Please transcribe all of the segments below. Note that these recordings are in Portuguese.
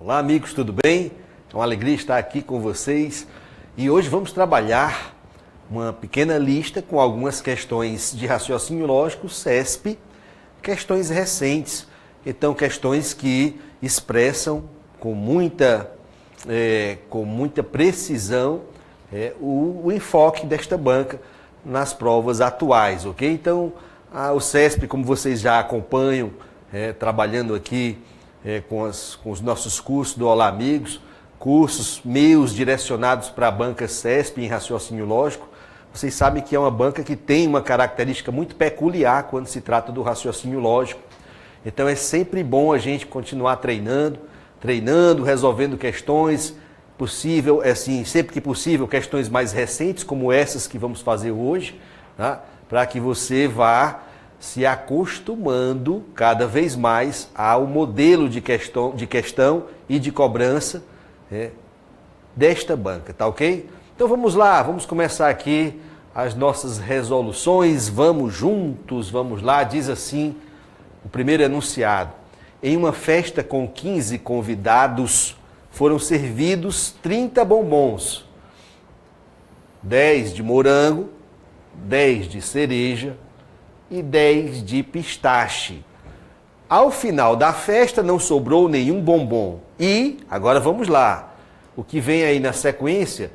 Olá, amigos, tudo bem? É uma alegria estar aqui com vocês e hoje vamos trabalhar uma pequena lista com algumas questões de raciocínio lógico, CESP, questões recentes, então questões que expressam com muita precisão o enfoque desta banca nas provas atuais, ok? Então, o CESP, como vocês já acompanham, trabalhando aqui com os nossos cursos do Olá Amigos, cursos meus direcionados para a banca CESP em raciocínio lógico, vocês sabem que é uma banca que tem uma característica muito peculiar quando se trata do raciocínio lógico. Então é sempre bom a gente continuar treinando, resolvendo questões, sempre que possível, questões mais recentes, como essas que vamos fazer hoje, tá? Para que você vá se acostumando cada vez mais ao modelo de questão e de cobrança desta banca, tá ok? Então vamos lá, vamos começar aqui as nossas resoluções, vamos juntos, vamos lá, diz assim o primeiro enunciado. Em uma festa com 15 convidados, foram servidos 30 bombons, 10 de morango, 10 de cereja e 10 de pistache. Ao final da festa não sobrou nenhum bombom. E, agora vamos lá, o que vem aí na sequência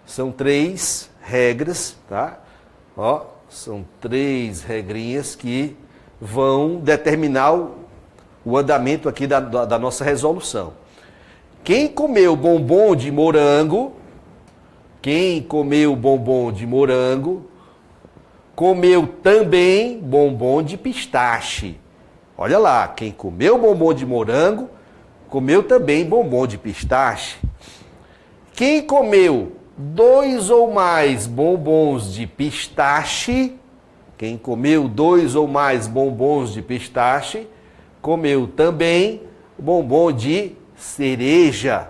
são 3 regras, tá? Ó, são 3 regrinhas que vão determinar o andamento aqui da nossa resolução. Quem comeu bombom de morango, comeu também bombom de pistache. Olha lá, quem comeu bombom de morango, comeu também bombom de pistache. Quem comeu 2 ou mais bombons de pistache, comeu também bombom de cereja.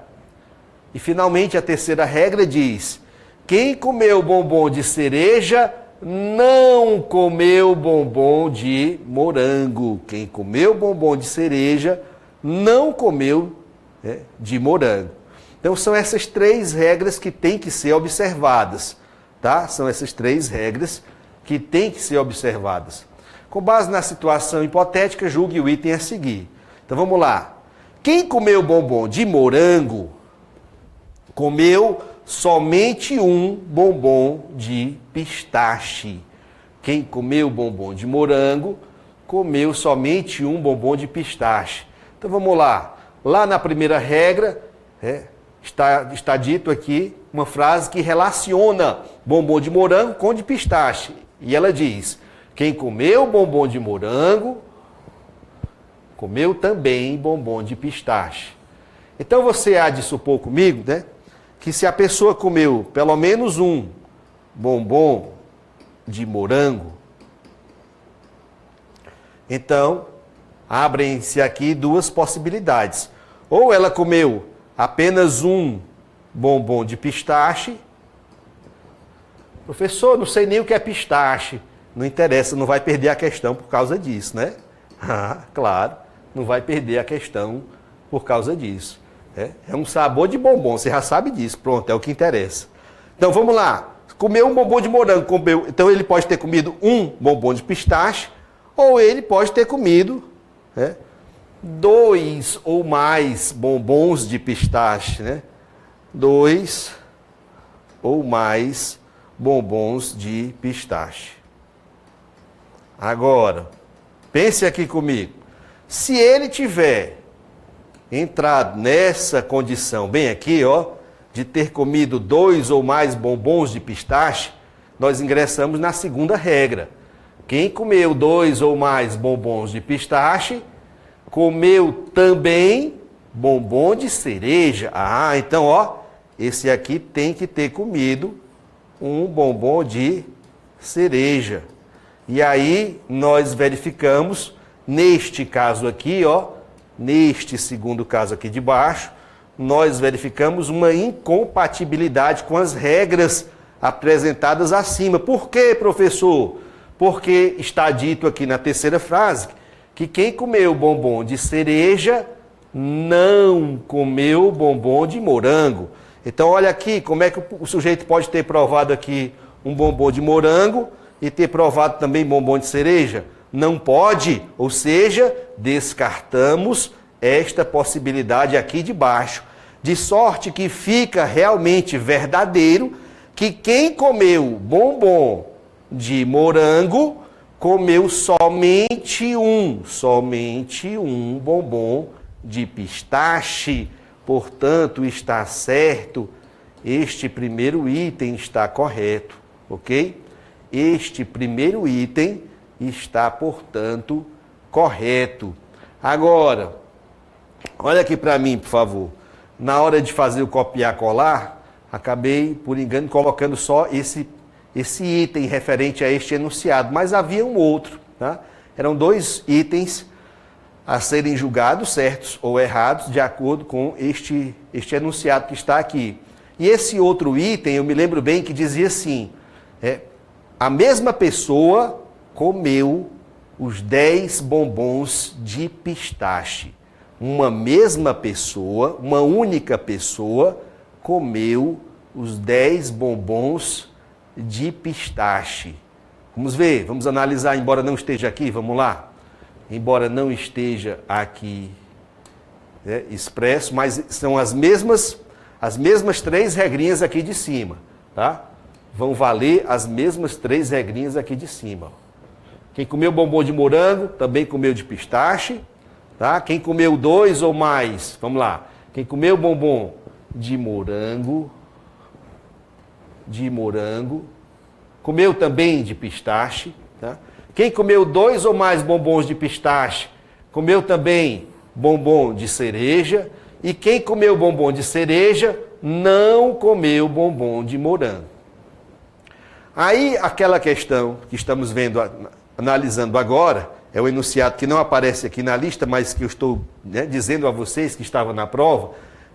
E finalmente a terceira regra diz: quem comeu bombom de cereja não comeu bombom de morango. Quem comeu bombom de cereja não comeu de morango. Então são essas 3 regras que têm que ser observadas, tá? São essas 3 regras que têm que ser observadas. Com base na situação hipotética, julgue o item a seguir. Então vamos lá. Quem comeu bombom de morango, comeu somente um bombom de pistache. Quem comeu bombom de morango, comeu somente um bombom de pistache. Então vamos lá. Lá na primeira regra, está dito aqui uma frase que relaciona bombom de morango com de pistache. E ela diz: quem comeu bombom de morango, comeu também bombom de pistache. Então você há de supor comigo, que se a pessoa comeu pelo menos um bombom de morango, então abrem-se aqui 2 possibilidades. Ou ela comeu apenas um bombom de pistache. Professor, não sei nem o que é pistache. Não interessa, não vai perder a questão por causa disso, né? Claro, não vai perder a questão por causa disso. É um sabor de bombom, você já sabe disso. Pronto, é o que interessa. Então vamos lá. Comeu um bombom de morango, então ele pode ter comido um bombom de pistache, ou ele pode ter comido 2 ou mais bombons de pistache, 2 ou mais bombons de pistache. Agora, pense aqui comigo. Se ele tiver entrado nessa condição, bem aqui, de ter comido 2 ou mais bombons de pistache, nós ingressamos na segunda regra. Quem comeu 2 ou mais bombons de pistache, comeu também bombom de cereja. Então, esse aqui tem que ter comido um bombom de cereja. E aí nós verificamos, neste caso aqui, neste segundo caso aqui de baixo, nós verificamos uma incompatibilidade com as regras apresentadas acima. Por quê, professor? Porque está dito aqui na terceira frase que quem comeu bombom de cereja não comeu bombom de morango. Então, olha aqui como é que o sujeito pode ter provado aqui um bombom de morango e ter provado também bombom de cereja. Não pode, ou seja, descartamos esta possibilidade aqui de baixo. De sorte que fica realmente verdadeiro que quem comeu bombom de morango comeu somente um bombom de pistache. Portanto, está certo, este primeiro item está correto, ok? Este primeiro item está, portanto, correto. Agora, olha aqui para mim, por favor. Na hora de fazer o copiar-colar, acabei, por engano, colocando só esse item referente a este enunciado, mas havia um outro, tá? Eram 2 itens a serem julgados certos ou errados de acordo com este enunciado que está aqui. E esse outro item, eu me lembro bem que dizia assim, a mesma pessoa comeu os 10 bombons de pistache. Uma mesma pessoa, uma única pessoa, comeu os 10 bombons de pistache. Vamos ver, vamos analisar, embora não esteja aqui, vamos lá? Embora não esteja aqui expresso, mas são as mesmas 3 regrinhas aqui de cima, tá? Vão valer as mesmas 3 regrinhas aqui de cima. Quem comeu bombom de morango, também comeu de pistache, tá? Quem comeu 2 ou mais, vamos lá. Quem comeu bombom de morango, comeu também de pistache, tá? Quem comeu 2 ou mais bombons de pistache, comeu também bombom de cereja. E quem comeu bombom de cereja, não comeu bombom de morango. Aí, aquela questão que estamos vendo, analisando agora, é o enunciado que não aparece aqui na lista, mas que eu estou dizendo a vocês que estava na prova,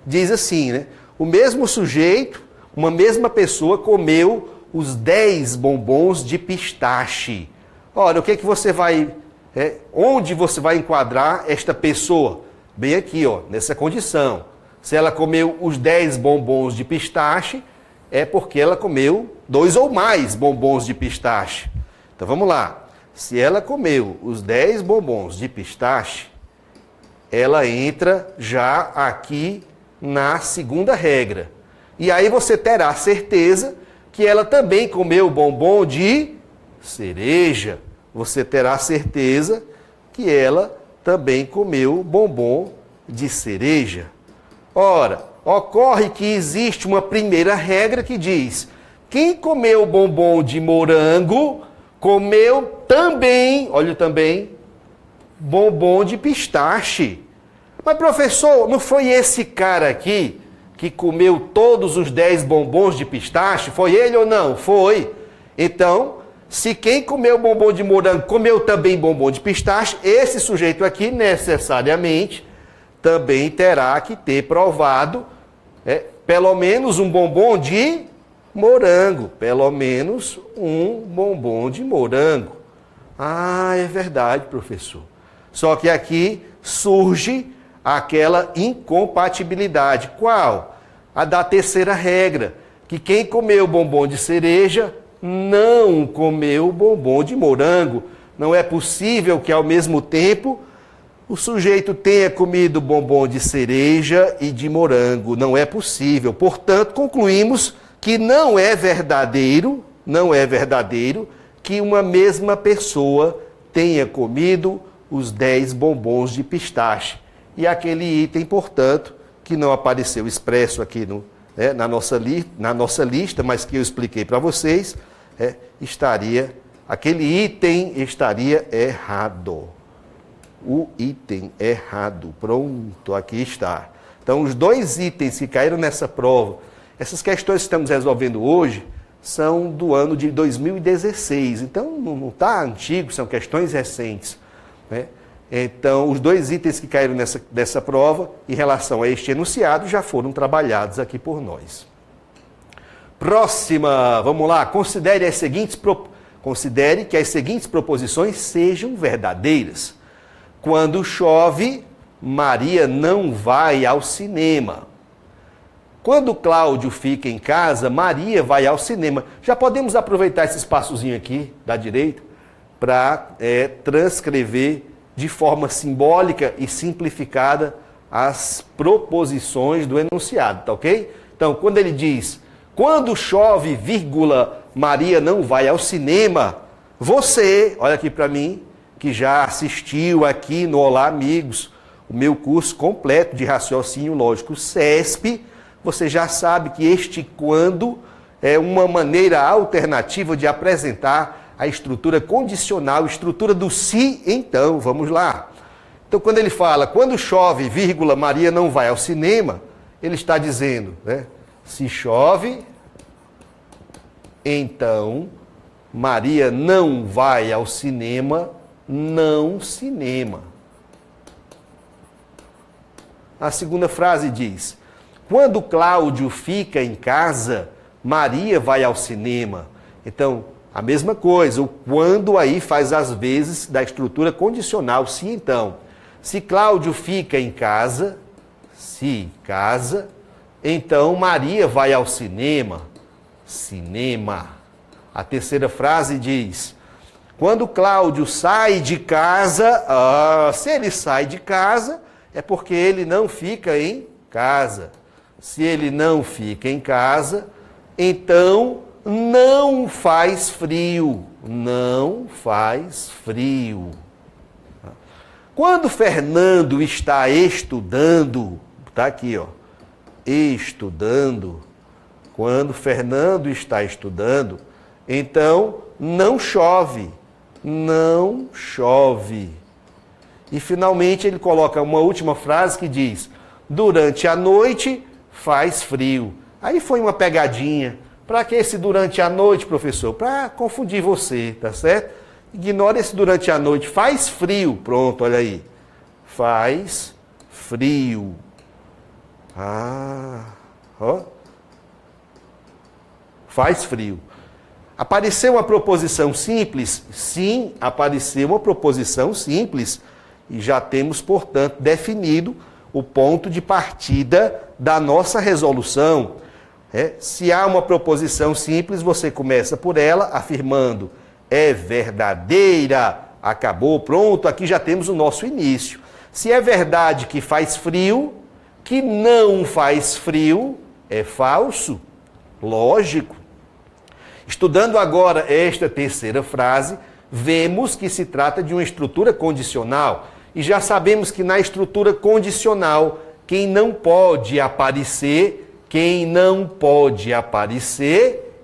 diz assim, né? O mesmo sujeito, uma mesma pessoa comeu os 10 bombons de pistache. Ora, o que é que você vai... onde você vai enquadrar esta pessoa? Bem aqui, ó, nessa condição. Se ela comeu os 10 bombons de pistache, é porque ela comeu 2 ou mais bombons de pistache. Então, vamos lá. Se ela comeu os 10 bombons de pistache, ela entra já aqui na segunda regra. E aí você terá certeza que ela também comeu bombom de cereja. Você terá certeza que ela também comeu bombom de cereja. Ora, ocorre que existe uma primeira regra que diz: quem comeu bombom de morango, comeu também, olha também, bombom de pistache. Mas professor, não foi esse cara aqui que comeu todos os 10 bombons de pistache? Foi ele ou não? Foi. Então, se quem comeu bombom de morango comeu também bombom de pistache, esse sujeito aqui necessariamente também terá que ter provado pelo menos um bombom de morango. Pelo menos um bombom de morango. Ah, é verdade, professor. Só que aqui surge aquela incompatibilidade. Qual? A da terceira regra, que quem comeu bombom de cereja não comeu bombom de morango. Não é possível que ao mesmo tempo o sujeito tenha comido bombom de cereja e de morango. Não é possível. Portanto, concluímos que não é verdadeiro que uma mesma pessoa tenha comido os 10 bombons de pistache. E aquele item, portanto, que não apareceu expresso aqui na nossa lista, mas que eu expliquei para vocês, aquele item estaria errado. O item errado. Pronto, aqui está. Então, os 2 itens que caíram nessa prova, essas questões que estamos resolvendo hoje, são do ano de 2016. Então, não está antigo, são questões recentes, né? Então, os 2 itens que caíram nessa prova, em relação a este enunciado, já foram trabalhados aqui por nós. Próxima, vamos lá. Considere que as seguintes proposições sejam verdadeiras. Quando chove, Maria não vai ao cinema. Quando Cláudio fica em casa, Maria vai ao cinema. Já podemos aproveitar esse espaçozinho aqui, da direita, para transcrever de forma simbólica e simplificada as proposições do enunciado, tá ok? Então, quando ele diz, quando chove, vírgula, Maria não vai ao cinema, você, olha aqui para mim, que já assistiu aqui no Olá Amigos, o meu curso completo de raciocínio lógico CESP, você já sabe que este quando é uma maneira alternativa de apresentar a estrutura condicional, estrutura do se, então, vamos lá. Então, quando ele fala, quando chove, vírgula, Maria não vai ao cinema, ele está dizendo, né? Se chove, então, Maria não vai ao cinema, não cinema. A segunda frase diz, quando Cláudio fica em casa, Maria vai ao cinema. Então, a mesma coisa, o quando aí faz as vezes da estrutura condicional, se então. Se Cláudio fica em casa, então Maria vai ao cinema, cinema. A terceira frase diz, quando Cláudio sai de casa, se ele sai de casa, é porque ele não fica em casa. Se ele não fica em casa, então não faz frio. Não faz frio. Quando Fernando está estudando, está aqui, ó, estudando. Quando Fernando está estudando, então não chove. Não chove. E finalmente ele coloca uma última frase que diz, durante a noite faz frio. Aí foi uma pegadinha. Para que esse durante a noite, professor? Para confundir você, tá certo? Ignora esse durante a noite. Faz frio. Pronto, olha aí. Faz frio. Ó. Faz frio. Apareceu uma proposição simples? Sim, apareceu uma proposição simples. E já temos, portanto, definido o ponto de partida da nossa resolução. Se há uma proposição simples, você começa por ela afirmando, é verdadeira, acabou, pronto, aqui já temos o nosso início. Se é verdade que faz frio, que não faz frio, é falso, lógico. Estudando agora esta terceira frase, vemos que se trata de uma estrutura condicional. E já sabemos que na estrutura condicional, quem não pode aparecer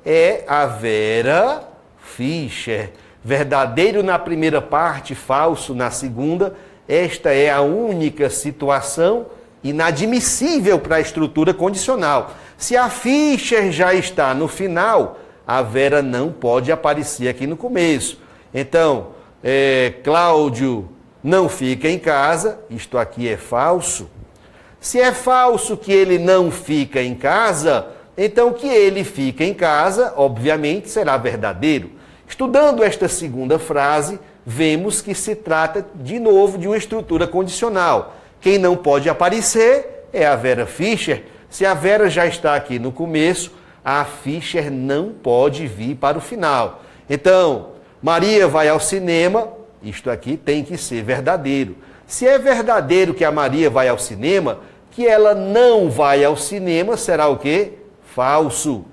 é a Vera Fischer. Verdadeiro na primeira parte, falso na segunda. Esta é a única situação inadmissível para a estrutura condicional. Se a Fischer já está no final, a Vera não pode aparecer aqui no começo. Então, Cláudio não fica em casa, isto aqui é falso. Se é falso que ele não fica em casa, então que ele fica em casa, obviamente, será verdadeiro. Estudando esta segunda frase, vemos que se trata, de novo, de uma estrutura condicional. Quem não pode aparecer é a Vera Fischer. Se a Vera já está aqui no começo, a Fischer não pode vir para o final. Então, Maria vai ao cinema, isto aqui tem que ser verdadeiro. Se é verdadeiro que a Maria vai ao cinema, que ela não vai ao cinema, será o quê? Falso.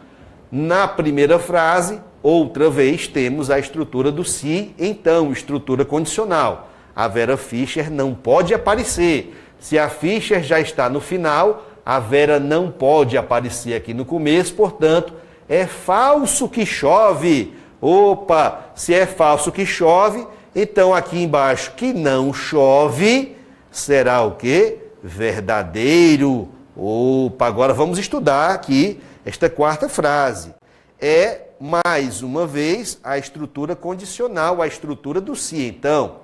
Na primeira frase, outra vez, temos a estrutura do se, então, estrutura condicional. A Vera Fischer não pode aparecer. Se a Fischer já está no final, a Vera não pode aparecer aqui no começo, portanto, é falso que chove. Opa, se é falso que chove, então aqui embaixo, que não chove, será o quê? Verdadeiro. Opa, agora vamos estudar aqui esta quarta frase. É, mais uma vez, a estrutura condicional, a estrutura do se. Então,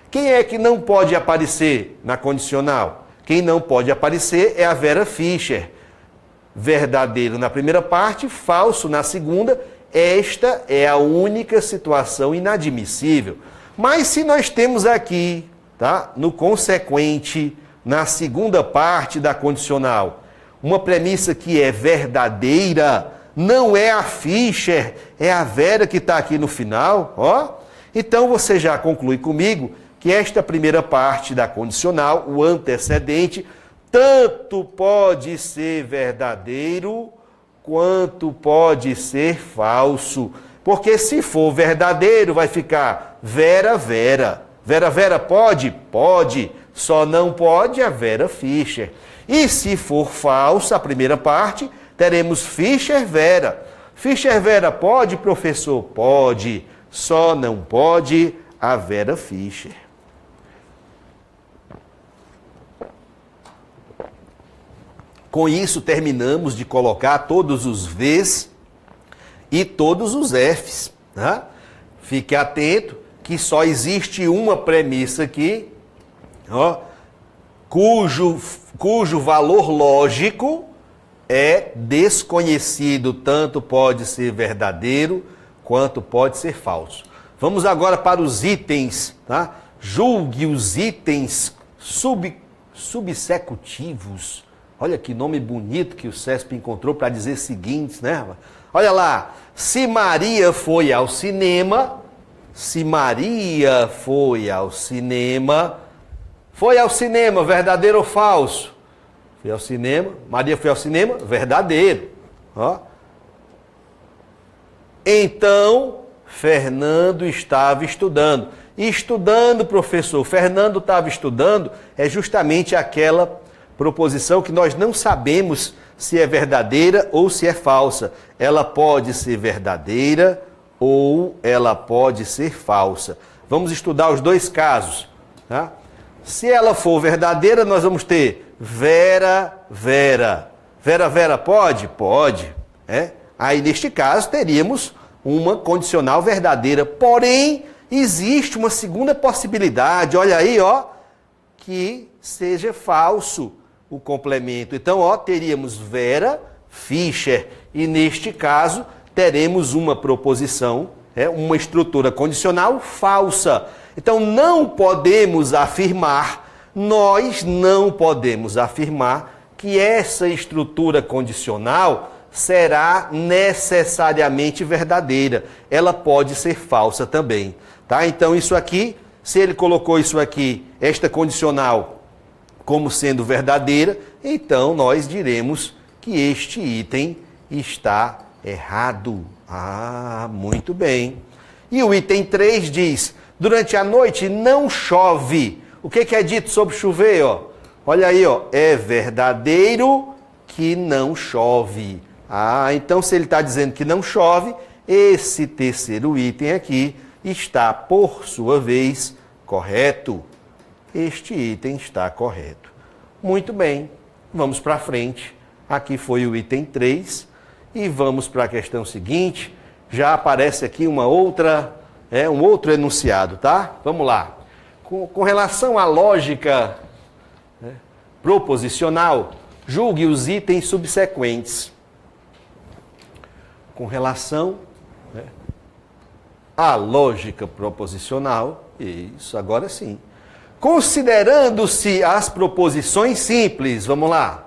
quem é que não pode aparecer na condicional? Quem não pode aparecer é a Vera Fischer. Verdadeiro na primeira parte, falso na segunda. Esta é a única situação inadmissível. Mas se nós temos aqui, tá, no consequente, na segunda parte da condicional, uma premissa que é verdadeira, não é a Fischer, é a Vera que está aqui no final, ó. Então você já conclui comigo que esta primeira parte da condicional, o antecedente, tanto pode ser verdadeiro quanto pode ser falso. Porque se for verdadeiro, vai ficar Vera, Vera. Vera, Vera pode? Pode. Só não pode a Vera Fischer. E se for falsa, a primeira parte, teremos Fischer, Vera. Fischer, Vera pode, professor? Pode. Só não pode a Vera Fischer. Com isso, terminamos de colocar todos os Vs e todos os Fs. Né? Fique atento que só existe uma premissa aqui, ó, cujo valor lógico é desconhecido, tanto pode ser verdadeiro quanto pode ser falso. Vamos agora para os itens, tá? Julgue os itens subsecutivos. Olha que nome bonito que o CESP encontrou para dizer seguintes, né? Olha lá, se Maria foi ao cinema, verdadeiro ou falso? Foi ao cinema, Maria foi ao cinema, verdadeiro. Ó. Então, Fernando estava estudando. Estudando, professor, Fernando estava estudando, é justamente aquela proposição que nós não sabemos se é verdadeira ou se é falsa. Ela pode ser verdadeira ou ela pode ser falsa. Vamos estudar os dois casos. Tá? Se ela for verdadeira, nós vamos ter Vera, Vera. Vera, Vera pode? Pode. É? Aí, neste caso, teríamos uma condicional verdadeira. Porém, existe uma segunda possibilidade. Olha aí, ó, que seja falso o complemento. Então, ó, teríamos Vera, Fischer. E, neste caso, teremos uma proposição, uma estrutura condicional falsa. Então, não podemos afirmar, nós não podemos afirmar que essa estrutura condicional será necessariamente verdadeira. Ela pode ser falsa também. Tá? Então, isso aqui, se ele colocou isso aqui, esta condicional, como sendo verdadeira, então nós diremos que este item está errado. Ah, muito bem. E o item 3 diz, durante a noite não chove. O que é dito sobre chover? Ó? Olha aí, ó, é verdadeiro que não chove. Ah, então se ele está dizendo que não chove, esse terceiro item aqui está, por sua vez, correto. Este item está correto. Muito bem, vamos para frente. Aqui foi o item 3 e vamos para a questão seguinte. Já aparece aqui uma outra, um outro enunciado, tá? Vamos lá. Com relação à lógica proposicional, julgue os itens subsequentes. Com relação à lógica proposicional, isso, agora sim. Considerando-se as proposições simples, vamos lá.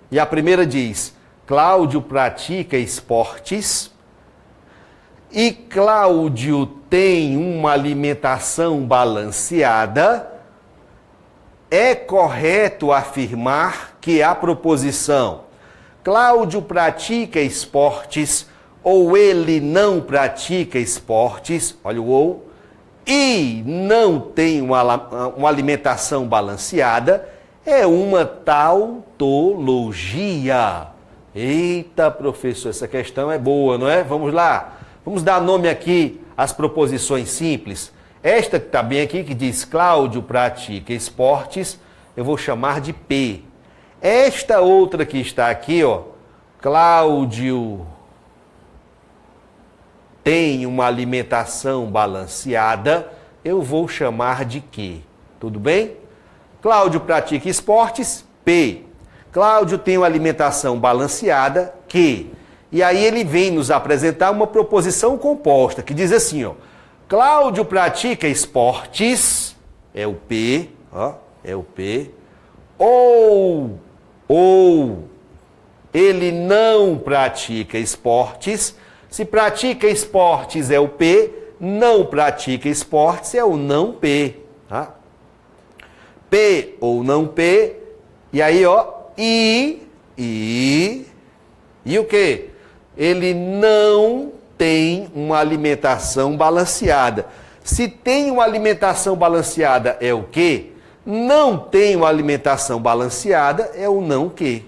E a primeira diz, Cláudio pratica esportes e Cláudio tem uma alimentação balanceada. É correto afirmar que a proposição Cláudio pratica esportes ou ele não pratica esportes, olha o ou, e não tem uma alimentação balanceada, é uma tautologia. Eita, professor, essa questão é boa, não é? Vamos lá. Vamos dar nome aqui às proposições simples. Esta que está bem aqui, que diz Cláudio pratica esportes, eu vou chamar de P. Esta outra que está aqui, ó, Cláudio tem uma alimentação balanceada, eu vou chamar de Q. Tudo bem? Cláudio pratica esportes, P. Cláudio tem uma alimentação balanceada, Q. E aí ele vem nos apresentar uma proposição composta, que diz assim, ó, Cláudio pratica esportes, é o P, ó, é o P. ou ele não pratica esportes. Se pratica esportes é o P, não pratica esportes é o não P. Tá? P ou não P, e aí ó, e o quê? Ele não tem uma alimentação balanceada. Se tem uma alimentação balanceada é o quê? Não tem uma alimentação balanceada é o não quê.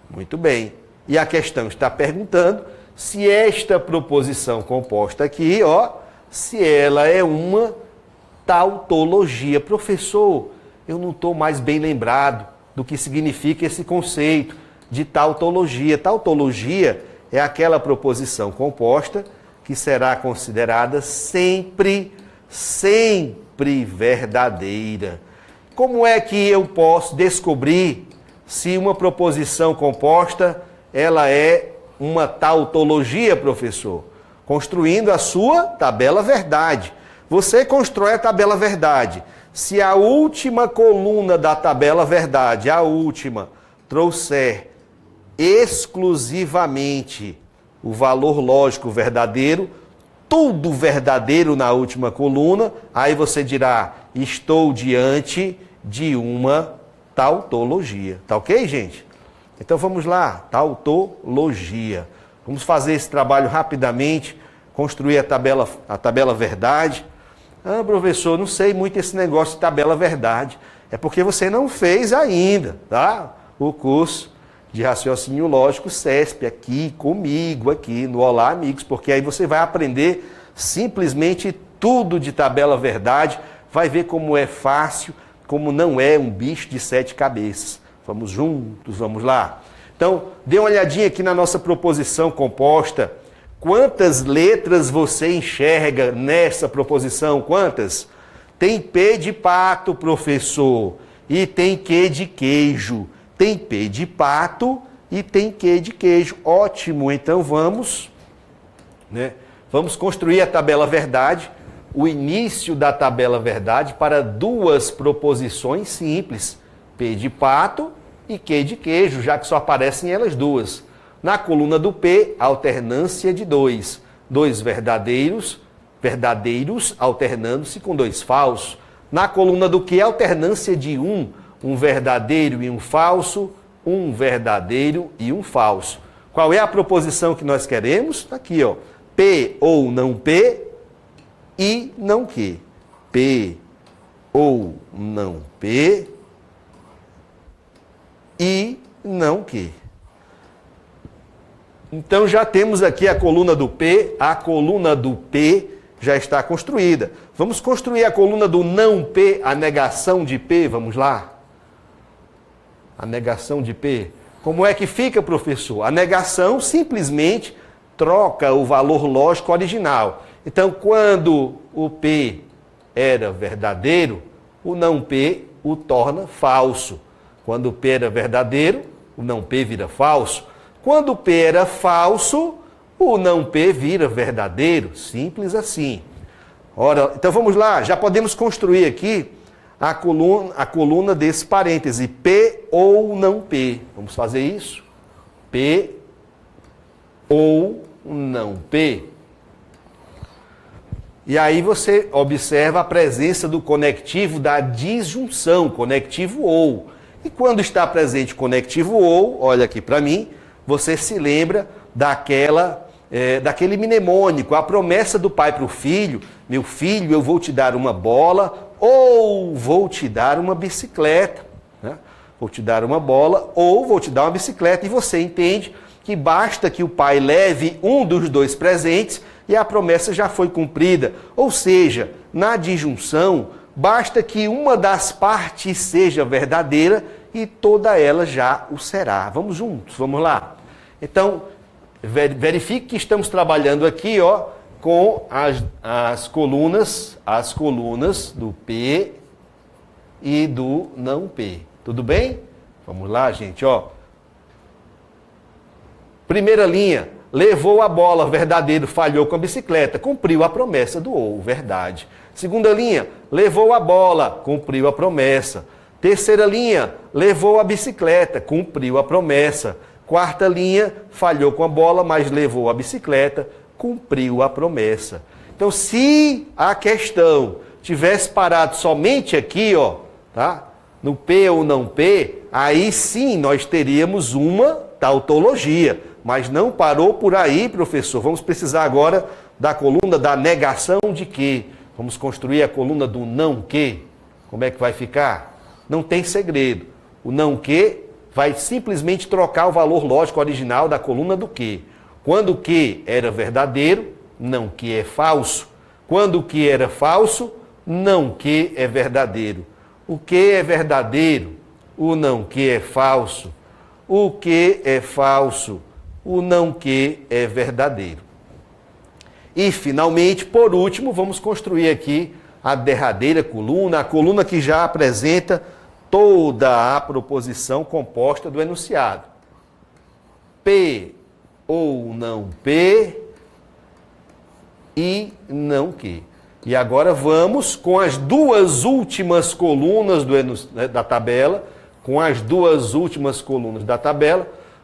Muito bem. E a questão está perguntando se esta proposição composta aqui, ó, se ela é uma tautologia. Professor, eu não estou mais bem lembrado do que significa esse conceito de tautologia. Tautologia é aquela proposição composta que será considerada sempre verdadeira. Como é que eu posso descobrir se uma proposição composta ela é uma tautologia, professor? Construindo a sua tabela verdade. Você constrói a tabela verdade. Se a última coluna da tabela verdade, a última, trouxer exclusivamente o valor lógico verdadeiro, tudo verdadeiro na última coluna, aí você dirá, estou diante de uma tautologia. Tá ok, gente? Então vamos lá, tautologia. Vamos fazer esse trabalho rapidamente, construir a tabela verdade. Ah, professor, não sei muito esse negócio de tabela verdade. É porque você não fez ainda, tá? O curso de raciocínio lógico CESP aqui comigo, aqui no Olá Amigos, porque aí você vai aprender simplesmente tudo de tabela verdade, vai ver como é fácil, como não é um bicho de 7 cabeças. Vamos juntos, vamos lá. Então, dê uma olhadinha aqui na nossa proposição composta. Quantas letras você enxerga nessa proposição? Quantas? Tem P de pato, professor, e tem Q de queijo. Tem P de pato e tem Q de queijo. Ótimo, então vamos construir a tabela verdade, o início da tabela verdade para duas proposições simples, P de pato e Q de queijo, já que só aparecem elas duas. Na coluna do P, alternância de dois verdadeiros alternando-se com dois falsos. Na coluna do Q, alternância de um verdadeiro e um falso, um verdadeiro e um falso. Qual é a proposição que nós queremos? Aqui, ó. P ou não P e não Q. P ou não P e não Q. Então já temos aqui a coluna do P já está construída. Vamos construir a coluna do não P, a negação de P, vamos lá? A negação de P. Como é que fica, professor? A negação simplesmente troca o valor lógico original. Então, quando o P era verdadeiro, o não P o torna falso. Quando o P era verdadeiro, o não P vira falso. Quando o P era falso, o não P vira verdadeiro. Simples assim. Ora, então vamos lá, já podemos construir aqui a coluna desse parêntese, P ou não P. Vamos fazer isso? P ou não P. E aí você observa a presença do conectivo da disjunção, conectivo ou. E quando está presente conectivo ou, olha aqui para mim, você se lembra daquele mnemônico, a promessa do pai para o filho, meu filho, eu vou te dar uma bola ou vou te dar uma bicicleta. Né? Vou te dar uma bola ou vou te dar uma bicicleta. E você entende que basta que o pai leve um dos dois presentes e a promessa já foi cumprida. Ou seja, na disjunção, basta que uma das partes seja verdadeira e toda ela já o será. Vamos juntos, vamos lá. Então, verifique que estamos trabalhando aqui, ó, com as colunas do P e do não P. Tudo bem? Vamos lá, gente, ó. Primeira linha, levou a bola, verdadeiro, falhou com a bicicleta, cumpriu a promessa do ou, verdade. Segunda linha, levou a bola, cumpriu a promessa. Terceira linha, levou a bicicleta, cumpriu a promessa. Quarta linha, falhou com a bola, mas levou a bicicleta, cumpriu a promessa. Então, se a questão tivesse parado somente aqui, ó, tá? No P ou não P, aí sim nós teríamos uma tautologia. Mas não parou por aí, professor. Vamos precisar agora da coluna da negação de que. Vamos construir a coluna do não que. Como é que vai ficar? Não tem segredo. O não que vai simplesmente trocar o valor lógico original da coluna do que. Quando o que era verdadeiro, não que é falso. Quando o que era falso, não que é verdadeiro. O que é verdadeiro, o não que é falso. O que é falso, o não que é verdadeiro. E, finalmente, por último, vamos construir aqui a derradeira coluna, a coluna que já apresenta toda a proposição composta do enunciado. P ou não P e não que. E agora vamos com as duas últimas colunas da tabela,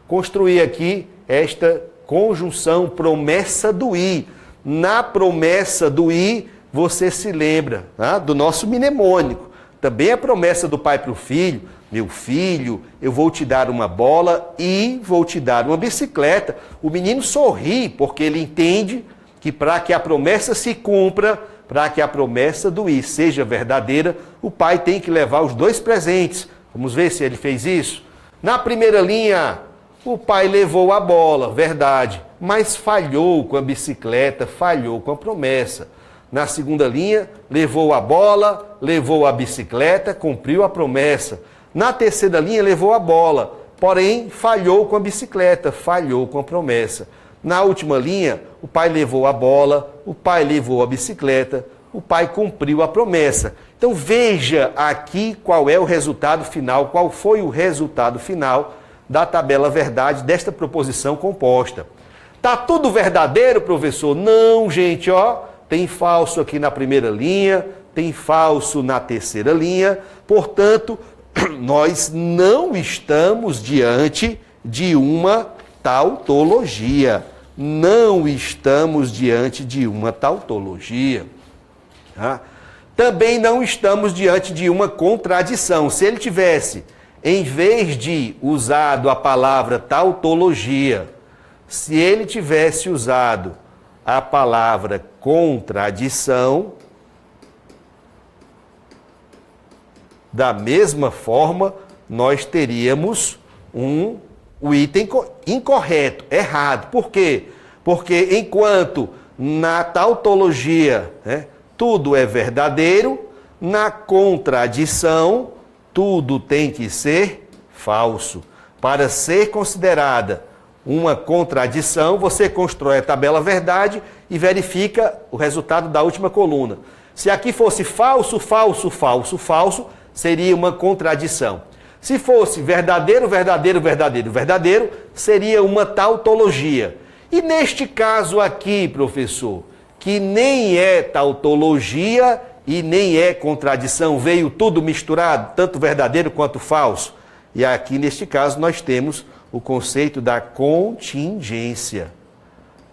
construir aqui esta conjunção promessa do i. Na promessa do i, você se lembra, tá? Do nosso mnemônico. Também a promessa do pai para o filho: meu filho, eu vou te dar uma bola e vou te dar uma bicicleta. O menino sorri porque ele entende que para que a promessa se cumpra, para que a promessa do i seja verdadeira, o pai tem que levar os dois presentes. Vamos ver se ele fez isso? Na primeira linha, o pai levou a bola, verdade, mas falhou com a bicicleta, falhou com a promessa. Na segunda linha, levou a bola, levou a bicicleta, cumpriu a promessa. Na terceira linha, levou a bola, porém falhou com a bicicleta, falhou com a promessa. Na última linha, o pai levou a bola, o pai levou a bicicleta, o pai cumpriu a promessa. Então veja aqui qual é o resultado final, qual foi o resultado final da tabela verdade desta proposição composta. Tá tudo verdadeiro, professor? Não, gente, ó. Tem falso aqui na primeira linha, tem falso na terceira linha. Portanto, nós não estamos diante de uma tautologia. Não estamos diante de uma tautologia. Tá? Também não estamos diante de uma contradição. Se ele tivesse, em vez de usado a palavra tautologia, se ele tivesse usado a palavra contradição, da mesma forma, nós teríamos o item incorreto, errado. Por quê? Porque enquanto na tautologia, né, tudo é verdadeiro, na contradição, tudo tem que ser falso. Para ser considerada uma contradição, você constrói a tabela verdade e verifica o resultado da última coluna. Se aqui fosse falso, falso, falso, falso, seria uma contradição. Se fosse verdadeiro, verdadeiro, verdadeiro, verdadeiro, seria uma tautologia. E neste caso aqui, professor, que nem é tautologia e nem é contradição, veio tudo misturado, tanto verdadeiro quanto falso. E aqui, neste caso, nós temos o conceito da contingência.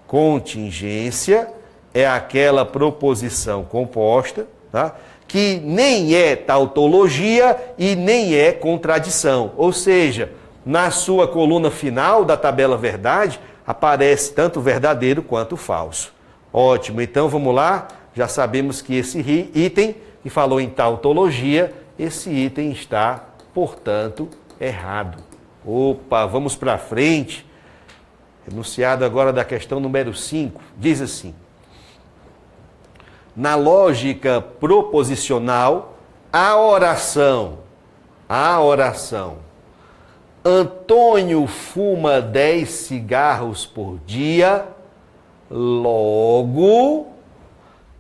Contingência é aquela proposição composta, tá, que nem é tautologia e nem é contradição. Ou seja, na sua coluna final da tabela verdade, aparece tanto verdadeiro quanto falso. Ótimo, então vamos lá. Já sabemos que esse item que falou em tautologia, esse item está, portanto, errado. Opa, vamos para frente. Enunciado agora da questão número 5. Diz assim: na lógica proposicional, a oração, Antônio fuma 10 cigarros por dia, logo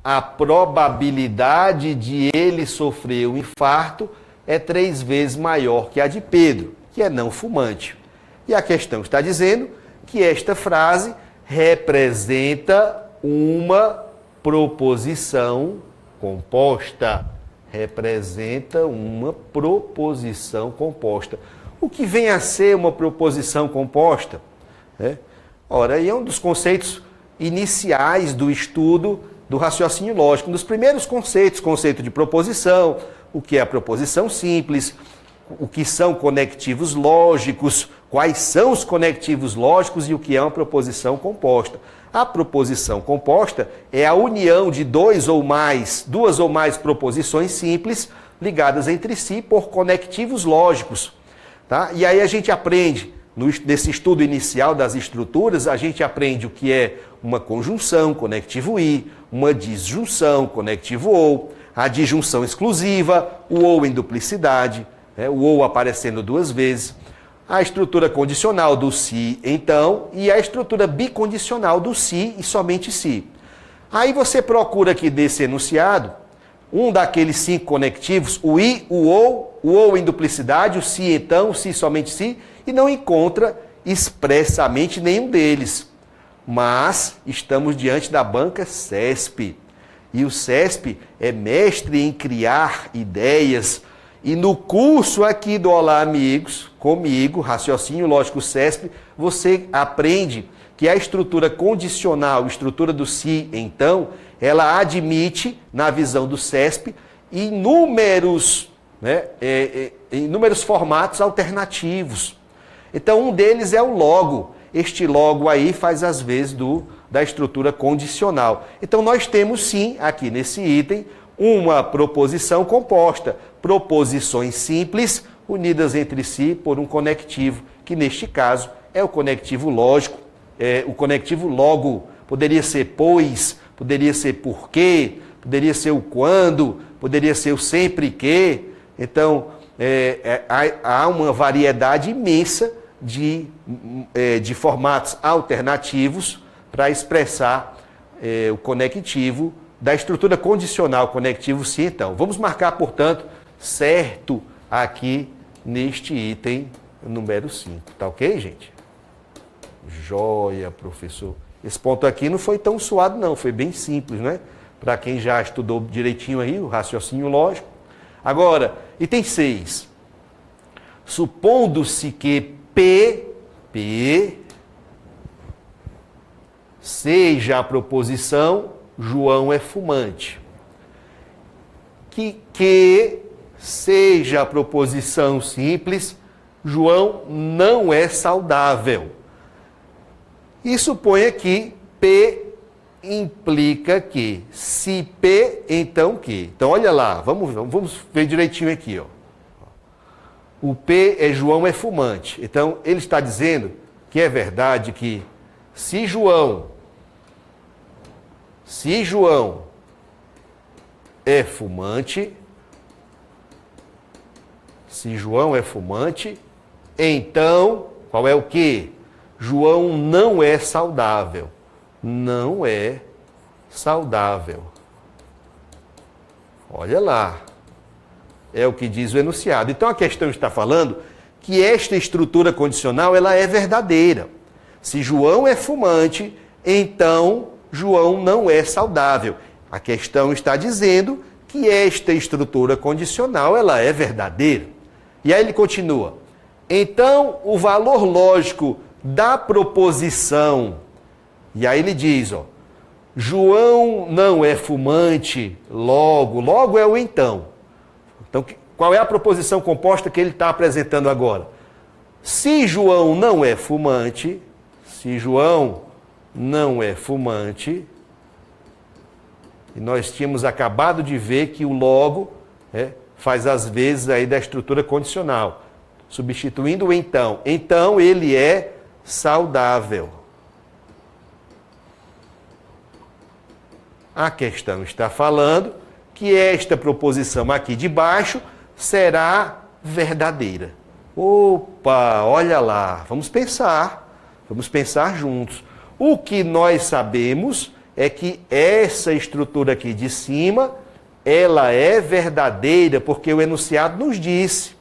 a probabilidade de ele sofrer um infarto é 3 vezes maior que a de Pedro, que é não fumante. E a questão está dizendo que esta frase representa uma proposição composta. representa uma proposição composta. O que vem a ser uma proposição composta? Ora, aí é um dos conceitos iniciais do estudo do raciocínio lógico. Um dos primeiros conceitos, conceito de proposição, o que é a proposição simples, o que são conectivos lógicos, quais são os conectivos lógicos e o que é uma proposição composta. A proposição composta é a união de duas ou mais proposições simples ligadas entre si por conectivos lógicos. Tá? E aí a gente aprende, nesse estudo inicial das estruturas, a gente aprende o que é uma conjunção, conectivo i, uma disjunção, conectivo ou, a disjunção exclusiva, o ou em duplicidade, o ou aparecendo duas vezes, a estrutura condicional do se, então, e a estrutura bicondicional do se e somente se. Aí você procura aqui desse enunciado, um daqueles 5 conectivos, o i, o ou em duplicidade, o se, então, o se, somente se, e não encontra expressamente nenhum deles. Mas estamos diante da banca CESP. E o CESP é mestre em criar ideias. E no curso aqui do Olá Amigos, comigo, Raciocínio Lógico CESP, você aprende que a estrutura condicional, estrutura do se, então, ela admite, na visão do CESP, inúmeros formatos alternativos. Então, um deles é o logo. Este logo aí faz as vezes da estrutura condicional. Então, nós temos sim, aqui nesse item, uma proposição composta, proposições simples unidas entre si por um conectivo, que neste caso é o conectivo lógico, o conectivo logo. Poderia ser pois, poderia ser porque, poderia ser o quando, poderia ser o sempre que. Então, há uma variedade imensa de formatos alternativos para expressar o conectivo da estrutura condicional, conectivo se, então. Vamos marcar, portanto, certo aqui neste item número 5. Tá ok, gente? Joia, professor. Esse ponto aqui não foi tão suado, não. Foi bem simples, né? Para quem já estudou direitinho aí, o raciocínio lógico. Agora, item 6. Supondo-se que P seja a proposição João é fumante. Que seja a proposição simples João não é saudável. E suponha que P implica que. Se P, então que. Então, olha lá, vamos ver direitinho aqui. Ó. O P é João é fumante. Então, ele está dizendo que é verdade que se João é fumante, então, qual é o quê? João não é saudável. Não é saudável. Olha lá. É o que diz o enunciado. Então, a questão está falando que esta estrutura condicional ela é verdadeira. Se João é fumante, então João não é saudável. A questão está dizendo que esta estrutura condicional ela é verdadeira. E aí ele continua. Então, o valor lógico da proposição, e aí ele diz, ó, João não é fumante, logo é o então. Então, qual é a proposição composta que ele está apresentando agora? Se João não é fumante, e nós tínhamos acabado de ver que o logo faz as vezes aí da estrutura condicional, substituindo o então. Então, ele é saudável. A questão está falando que esta proposição aqui de baixo será verdadeira. Opa, olha lá, vamos pensar juntos. O que nós sabemos é que essa estrutura aqui de cima, ela é verdadeira, porque o enunciado nos disse.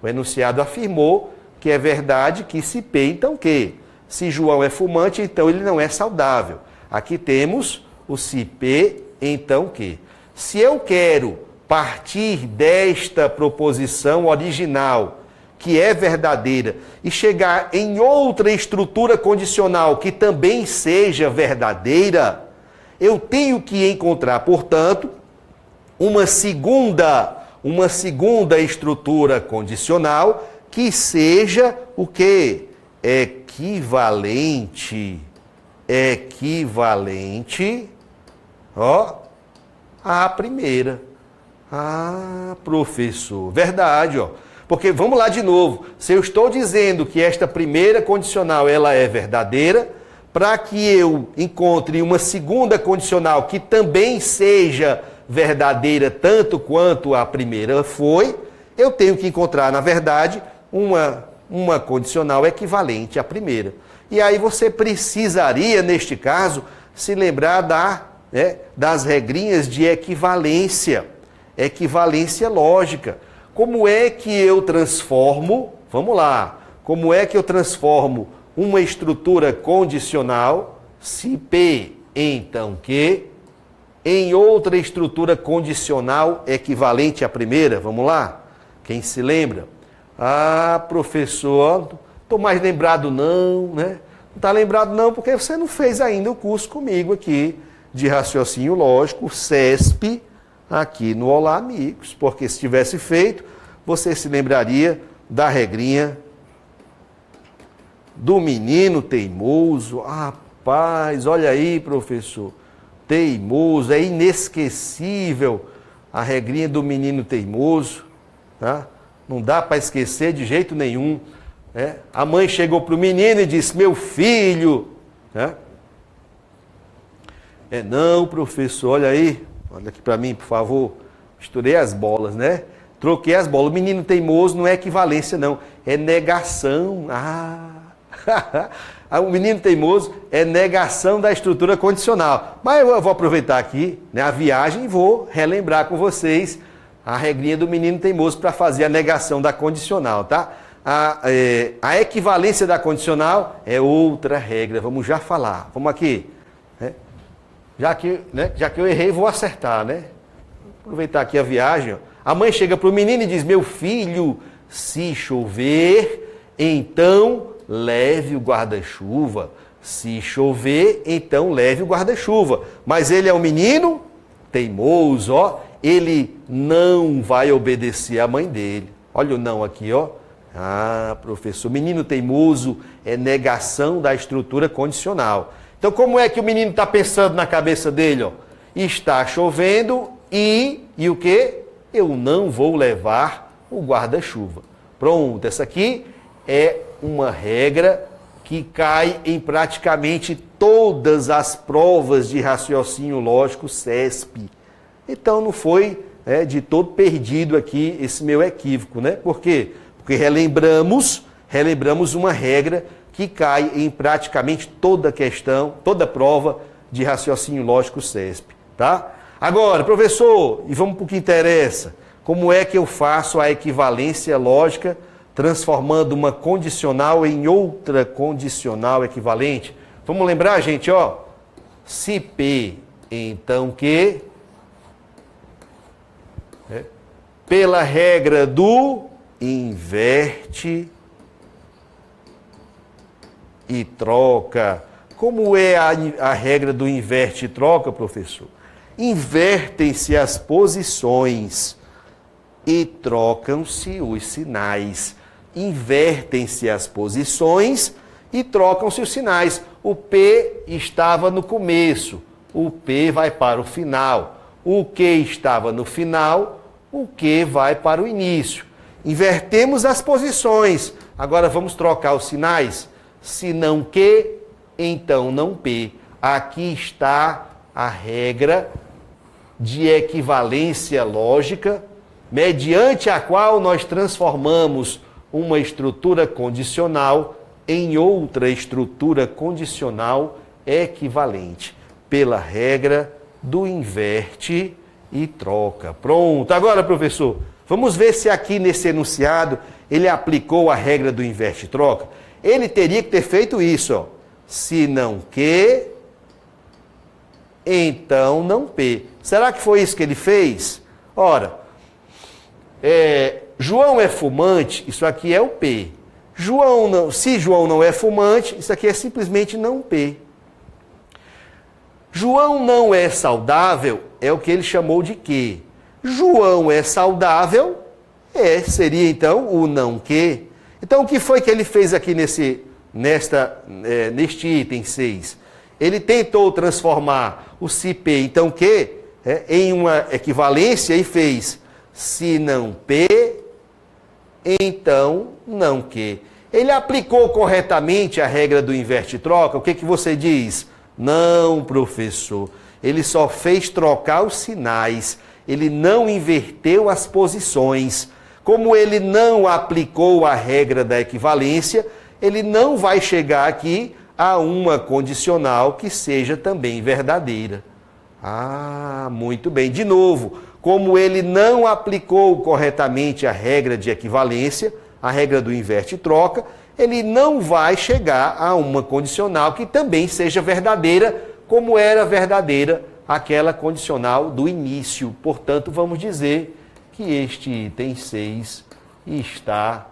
O enunciado afirmou que é verdade que se P, então que? Se João é fumante, então ele não é saudável. Aqui temos o se P, então que? Se eu quero partir desta proposição original, que é verdadeira, e chegar em outra estrutura condicional que também seja verdadeira, eu tenho que encontrar, portanto, uma segunda estrutura condicional que seja o quê? Equivalente, ó, à primeira. Ah, professor, verdade, ó. Porque, vamos lá de novo, se eu estou dizendo que esta primeira condicional, ela é verdadeira, para que eu encontre uma segunda condicional que também seja verdadeira tanto quanto a primeira foi, eu tenho que encontrar, na verdade, uma condicional equivalente à primeira. E aí você precisaria, neste caso, se lembrar das regrinhas de equivalência lógica. Como é que eu transformo, vamos lá, como é que eu transformo uma estrutura condicional, se P, então Q, em outra estrutura condicional equivalente à primeira? Vamos lá? Quem se lembra? Ah, professor, não estou mais lembrado não, né? Não está lembrado não, porque você não fez ainda o curso comigo aqui de raciocínio lógico, o CESP, aqui no Olá Amigos, porque se tivesse feito, você se lembraria da regrinha do menino teimoso. Ah, rapaz, olha aí, professor, teimoso, é inesquecível a regrinha do menino teimoso, tá? Não dá para esquecer de jeito nenhum. Né? A mãe chegou para o menino e disse, meu filho, né? Não, professor, olha aí, olha aqui para mim, por favor. Misturei as bolas, né? Troquei as bolas. O menino teimoso não é equivalência, não. É negação. O menino teimoso é negação da estrutura condicional. Mas eu vou aproveitar aqui, né, a viagem e vou relembrar com vocês a regrinha do menino teimoso para fazer a negação da condicional, tá? A equivalência da condicional é outra regra. Vamos já falar. Vamos aqui. Já que eu errei, vou acertar, né? Aproveitar aqui a viagem. Ó. A mãe chega para o menino e diz, meu filho, se chover, então leve o guarda-chuva. Se chover, então leve o guarda-chuva. Mas ele é um menino teimoso, ó. Ele não vai obedecer à mãe dele. Olha o não aqui, ó. Ah, professor, menino teimoso é negação da estrutura condicional. Então, como é que o menino está pensando na cabeça dele? Ó? Está chovendo e o quê? Eu não vou levar o guarda-chuva. Pronto, essa aqui é uma regra que cai em praticamente todas as provas de raciocínio lógico CESP. Então, não foi de todo perdido aqui esse meu equívoco, né? Por quê? Porque relembramos uma regra que cai em praticamente toda questão, toda prova de raciocínio lógico CESP, tá? Agora, professor, e vamos para o que interessa. Como é que eu faço a equivalência lógica transformando uma condicional em outra condicional equivalente? Vamos lembrar, gente, ó. Se P, então Q, pela regra do inverte e troca. Como é a regra do inverte e troca, professor? Invertem-se as posições e trocam-se os sinais. Invertem-se as posições e trocam-se os sinais. O P estava no começo, o P vai para o final. O Q estava no final, o Q vai para o início. Invertemos as posições. Agora vamos trocar os sinais. Se não Q, então não P. Aqui está a regra de equivalência lógica, mediante a qual nós transformamos uma estrutura condicional em outra estrutura condicional equivalente, pela regra do inverte e troca. Pronto. Agora, professor, vamos ver se aqui nesse enunciado ele aplicou a regra do inverte e troca. Ele teria que ter feito isso, ó. Se não Q, então não P. Será que foi isso que ele fez? Ora, João é fumante, isso aqui é o P. Se João não é fumante, isso aqui é simplesmente não P. João não é saudável, é o que ele chamou de Q. João é saudável, seria então o não Q. Então o que foi que ele fez aqui neste item 6? Ele tentou transformar o se P, então Q, em uma equivalência e fez se não P, então não Q. Ele aplicou corretamente a regra do inverte-troca. O que você diz? Não, professor. Ele só fez trocar os sinais. Ele não inverteu as posições. Como ele não aplicou a regra da equivalência, ele não vai chegar aqui a uma condicional que seja também verdadeira. Ah, muito bem. De novo, como ele não aplicou corretamente a regra de equivalência, a regra do inverte-troca, ele não vai chegar a uma condicional que também seja verdadeira, como era verdadeira aquela condicional do início. Portanto, vamos dizer que este item 6 está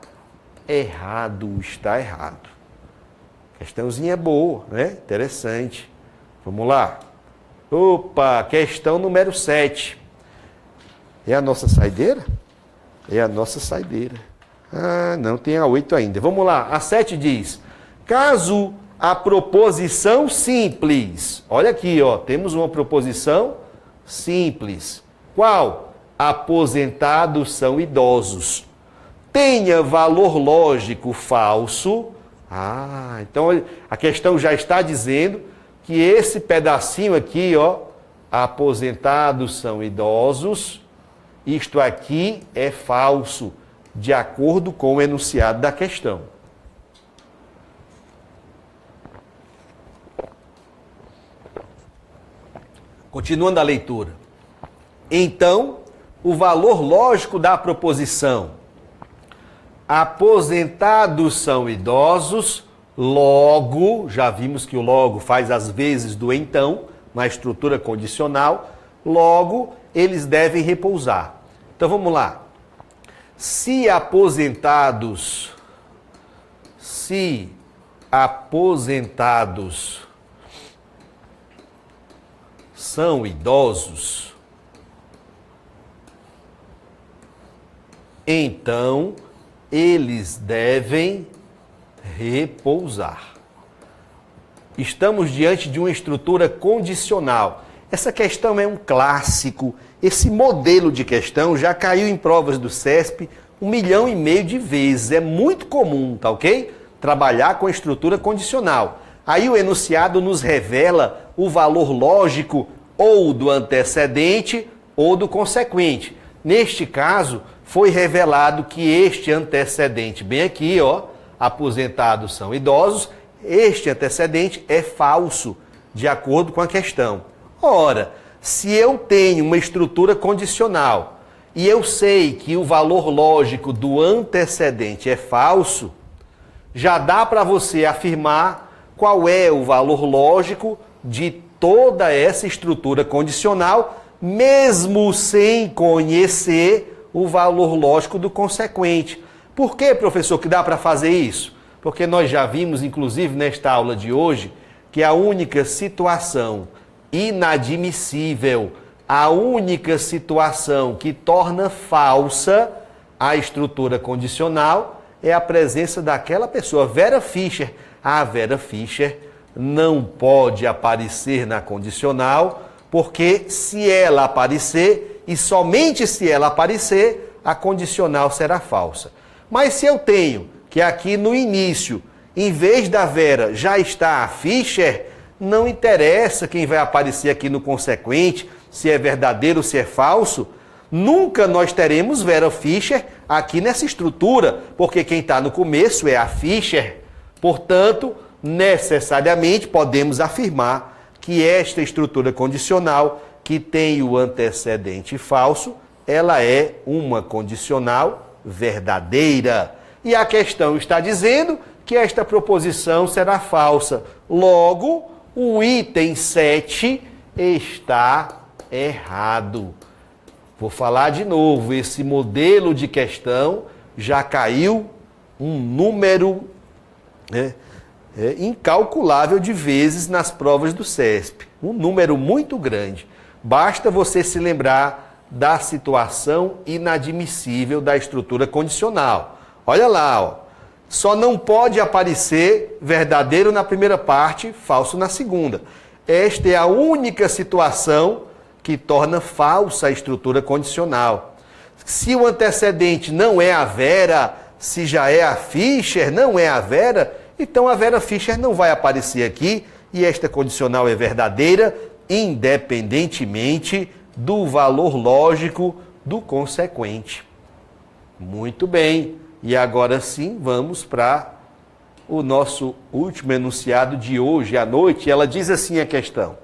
errado, Questãozinha boa, né? Interessante. Vamos lá. Opa, questão número 7. É a nossa saideira? É a nossa saideira. Ah, não, tem a 8 ainda. Vamos lá, a 7 diz: caso a proposição simples, olha aqui, ó, temos uma proposição simples. Qual? Aposentados são idosos. Tenha valor lógico falso. Ah, então a questão já está dizendo que esse pedacinho aqui, ó, aposentados são idosos, isto aqui é falso, de acordo com o enunciado da questão. Continuando a leitura. Então, o valor lógico da proposição aposentados são idosos, logo, já vimos que o logo faz as vezes do então, na estrutura condicional, logo, eles devem repousar. Então, vamos lá. Se aposentados são idosos, então eles devem repousar. Estamos diante de uma estrutura condicional. Essa questão é um clássico. Esse modelo de questão já caiu em provas do CESP 1,5 milhão de vezes. É muito comum, tá ok? Trabalhar com estrutura condicional. Aí o enunciado nos revela o valor lógico ou do antecedente ou do consequente. Neste caso, foi revelado que este antecedente, bem aqui, ó, aposentados são idosos, este antecedente é falso, de acordo com a questão. Ora, se eu tenho uma estrutura condicional e eu sei que o valor lógico do antecedente é falso, já dá para você afirmar qual é o valor lógico de toda essa estrutura condicional, mesmo sem conhecer o valor lógico do consequente. Por que, professor, que dá para fazer isso? Porque nós já vimos, inclusive, nesta aula de hoje, que a única situação inadmissível, a única situação que torna falsa a estrutura condicional é a presença daquela pessoa. Vera Fischer. A Vera Fischer não pode aparecer na condicional, porque se ela aparecer, e somente se ela aparecer, a condicional será falsa. Mas se eu tenho que aqui no início, em vez da Vera, já está a Fischer, não interessa quem vai aparecer aqui no consequente, se é verdadeiro ou se é falso, nunca nós teremos Vera Fischer aqui nessa estrutura, porque quem está no começo é a Fischer. Portanto, necessariamente podemos afirmar que esta estrutura condicional, que tem o antecedente falso, ela é uma condicional verdadeira. E a questão está dizendo que esta proposição será falsa. Logo, o item 7 está errado. Vou falar de novo, esse modelo de questão já caiu um número incalculável de vezes nas provas do CESP. Um número muito grande. Basta você se lembrar da situação inadmissível da estrutura condicional. Olha lá, ó. Só não pode aparecer verdadeiro na primeira parte, falso na segunda. Esta é a única situação que torna falsa a estrutura condicional. Se o antecedente não é a Vera, se já é a Fischer, não é a Vera, então a Vera Fischer não vai aparecer aqui e esta condicional é verdadeira, independentemente do valor lógico do consequente. Muito bem, e agora sim vamos para o nosso último enunciado de hoje à noite. Ela diz assim a questão: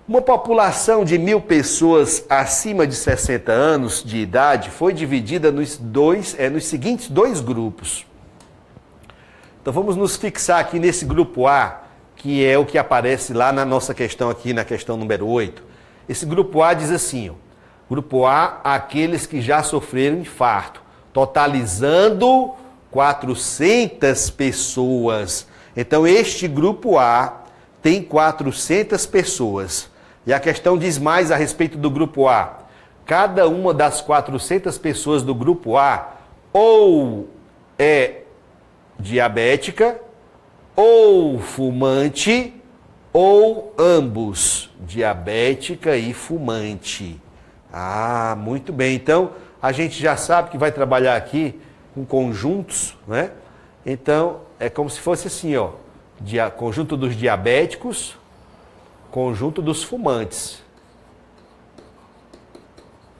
uma população de 1.000 pessoas acima de 60 anos de idade foi dividida nos seguintes dois grupos. Então vamos nos fixar aqui nesse grupo A, que é o que aparece lá na nossa questão aqui, na questão número 8. Esse grupo A diz assim, ó, grupo A, aqueles que já sofreram infarto, totalizando 400 pessoas. Então este grupo A tem 400 pessoas. E a questão diz mais a respeito do grupo A. Cada uma das 400 pessoas do grupo A ou é diabética, ou fumante, ou ambos, diabética e fumante. Ah, muito bem. Então, a gente já sabe que vai trabalhar aqui com conjuntos, né? Então, é como se fosse assim, ó, conjunto dos diabéticos, conjunto dos fumantes.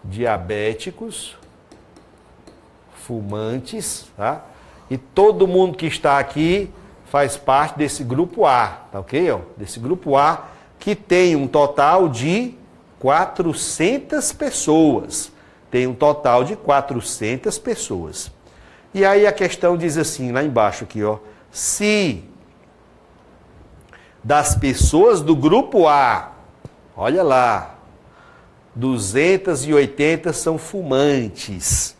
Diabéticos, fumantes, tá? E todo mundo que está aqui faz parte desse grupo A, tá ok? Ó, desse grupo A, que tem um total de 400 pessoas. Tem um total de 400 pessoas. E aí a questão diz assim, lá embaixo aqui, ó. Se das pessoas do grupo A, olha lá, 280 são fumantes,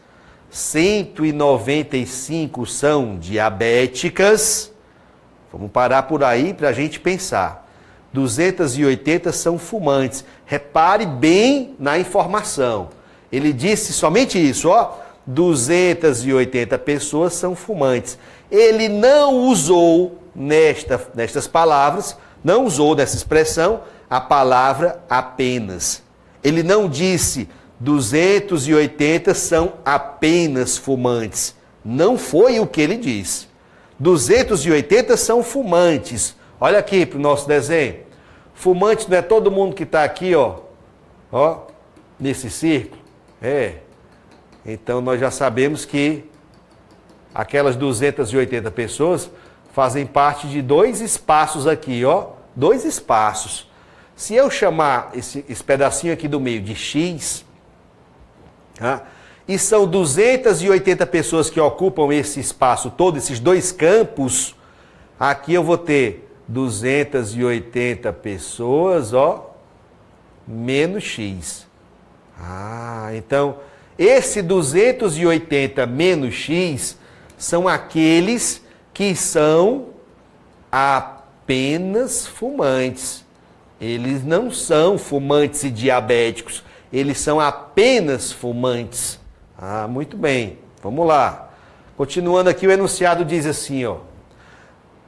195 são diabéticas. Vamos parar por aí para a gente pensar. 280 são fumantes. Repare bem na informação. Ele disse somente isso, ó. 280 pessoas são fumantes. Ele não usou nestas palavras, não usou nessa expressão a palavra apenas. Ele não disse 280 são apenas fumantes. Não foi o que ele disse. 280 são fumantes. Olha aqui para o nosso desenho. Fumante não é todo mundo que está aqui, ó, nesse círculo? É. Então nós já sabemos que aquelas 280 pessoas fazem parte de dois espaços aqui, ó. Dois espaços. Se eu chamar esse pedacinho aqui do meio de X, e são 280 pessoas que ocupam esse espaço todo, esses dois campos, aqui eu vou ter 280 pessoas, ó, menos X. Então, esse 280 menos X são aqueles que são apenas fumantes. Eles não são fumantes e diabéticos, eles são apenas fumantes. Muito bem, vamos lá. Continuando aqui, o enunciado diz assim, ó.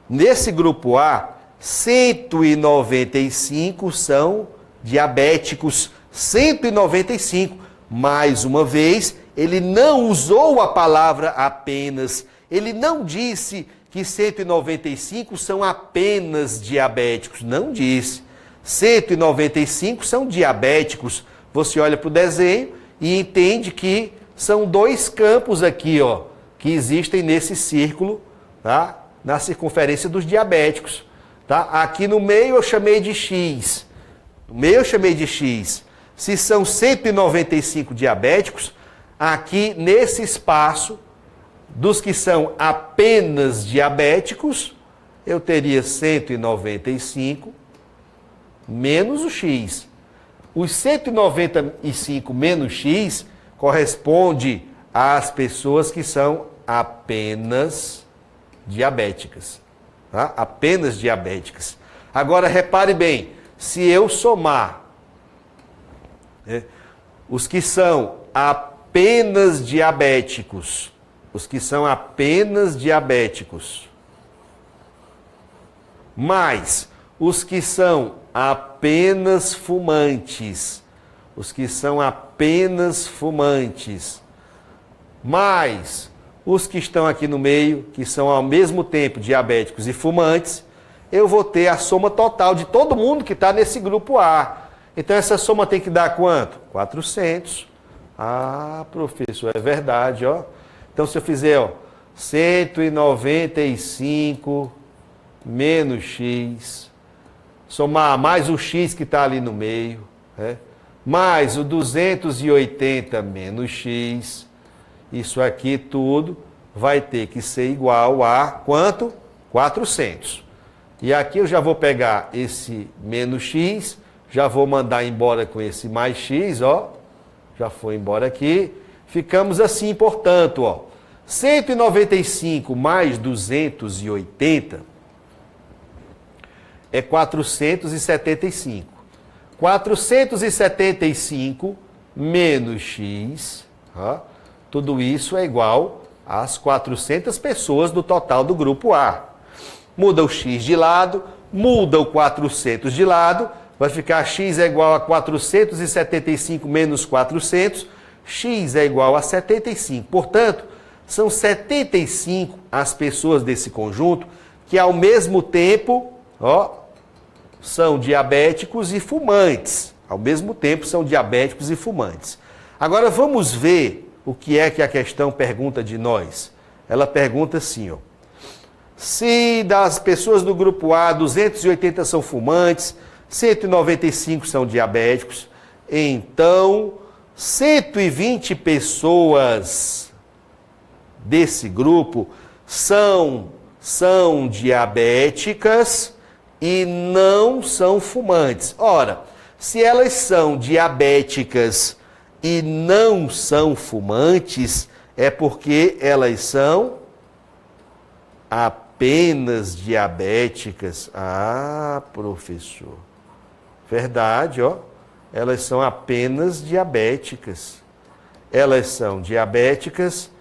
Nesse grupo A, 195 são diabéticos. 195. Mais uma vez, ele não usou a palavra apenas. Ele não disse que 195 são apenas diabéticos. Não disse. 195 são diabéticos. Você olha para o desenho e entende que são dois campos aqui, ó, que existem nesse círculo, tá? Na circunferência dos diabéticos, tá? Aqui no meio eu chamei de X. No meio eu chamei de X. Se são 195 diabéticos, aqui nesse espaço dos que são apenas diabéticos, eu teria 195 menos o X. Os 195 menos x corresponde às pessoas que são apenas diabéticas. Tá? Apenas diabéticas. Agora, repare bem, se eu somar os que são apenas diabéticos, mais os que são apenas fumantes, mais os que estão aqui no meio, que são ao mesmo tempo diabéticos e fumantes, eu vou ter a soma total de todo mundo que está nesse grupo A. Então essa soma tem que dar quanto? 400. Ah, professor, é verdade, ó. Então se eu fizer, ó, 195 menos x, somar mais o x que está ali no meio, mais o 280 menos x, isso aqui tudo vai ter que ser igual a quanto? 400. E aqui eu já vou pegar esse menos x, já vou mandar embora com esse mais x, ó, já foi embora aqui. Ficamos assim, portanto, ó, 195 mais 280 é 475. 475 menos x, ó, tudo isso é igual às 400 pessoas do total do grupo A. Muda o x de lado, muda o 400 de lado, vai ficar x é igual a 475 menos 400, x é igual a 75. Portanto, são 75 as pessoas desse conjunto que ao mesmo tempo, ó, são diabéticos e fumantes. Ao mesmo tempo são diabéticos e fumantes. Agora vamos ver o que é que a questão pergunta de nós. Ela pergunta assim, ó. Se das pessoas do grupo A, 280 são fumantes, 195 são diabéticos, então 120 pessoas desse grupo são diabéticas e não são fumantes. Ora, se elas são diabéticas e não são fumantes, é porque elas são apenas diabéticas. Ah, professor. Verdade, ó. Elas são apenas diabéticas. Elas são diabéticas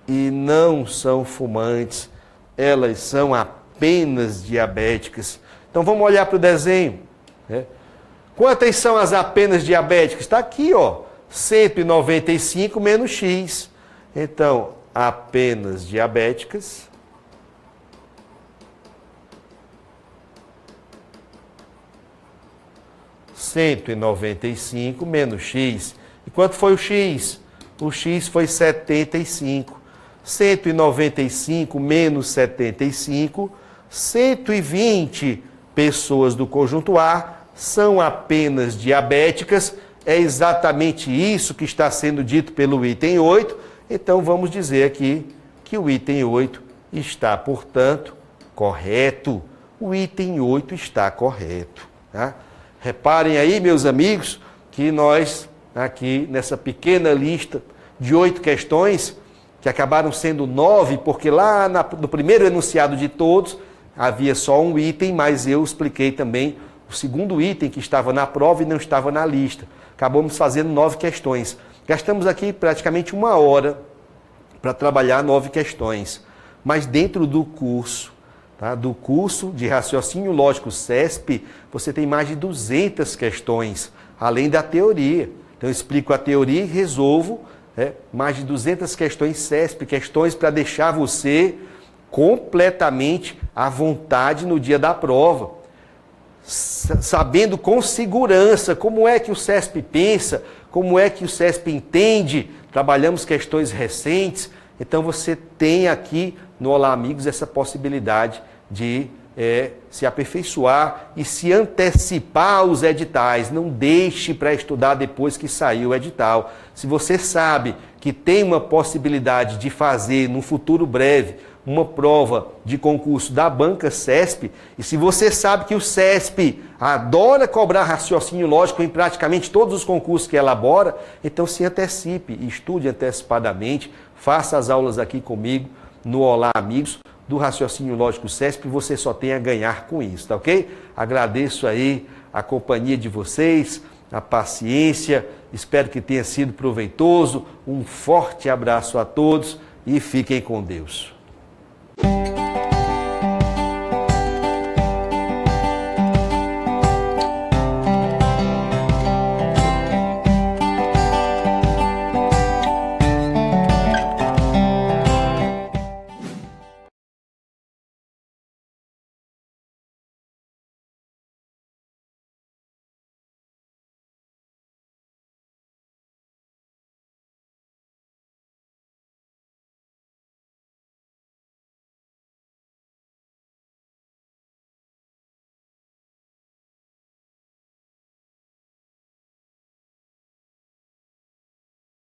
e não são fumantes. Elas são apenas diabéticas. Então vamos olhar para o desenho. Quantas são as apenas diabéticas? Está aqui, ó. 195 menos x. Então, apenas diabéticas. (195 menos x). E quanto foi o x? O x foi 75. 195 menos 75, 120 pessoas do conjunto A são apenas diabéticas. É exatamente isso que está sendo dito pelo item 8. Então vamos dizer aqui que o item 8 está, portanto, correto. O item 8 está correto, tá? Reparem aí, meus amigos, que nós, aqui nessa pequena lista de 8 questões, que acabaram sendo 9, porque lá no primeiro enunciado de todos havia só um item, mas eu expliquei também o segundo item que estava na prova e não estava na lista. Acabamos fazendo 9 questões. Gastamos aqui praticamente 1 hora para trabalhar 9 questões. Mas dentro do curso, tá, do curso de Raciocínio Lógico CESP, você tem mais de 200 questões, além da teoria. Então eu explico a teoria e resolvo mais de 200 questões CESP, questões para deixar você completamente à vontade no dia da prova, sabendo com segurança como é que o CESP pensa, como é que o CESP entende. Trabalhamos questões recentes, então você tem aqui no Olá Amigos essa possibilidade de se aperfeiçoar e se antecipar aos editais. Não deixe para estudar depois que saiu o edital. Se você sabe que tem uma possibilidade de fazer, num futuro breve, uma prova de concurso da banca CESP, e se você sabe que o CESP adora cobrar raciocínio lógico em praticamente todos os concursos que elabora, então se antecipe, estude antecipadamente, faça as aulas aqui comigo no Olá Amigos do Raciocínio Lógico CESP, você só tem a ganhar com isso, tá ok? Agradeço aí a companhia de vocês, a paciência, espero que tenha sido proveitoso, um forte abraço a todos e fiquem com Deus.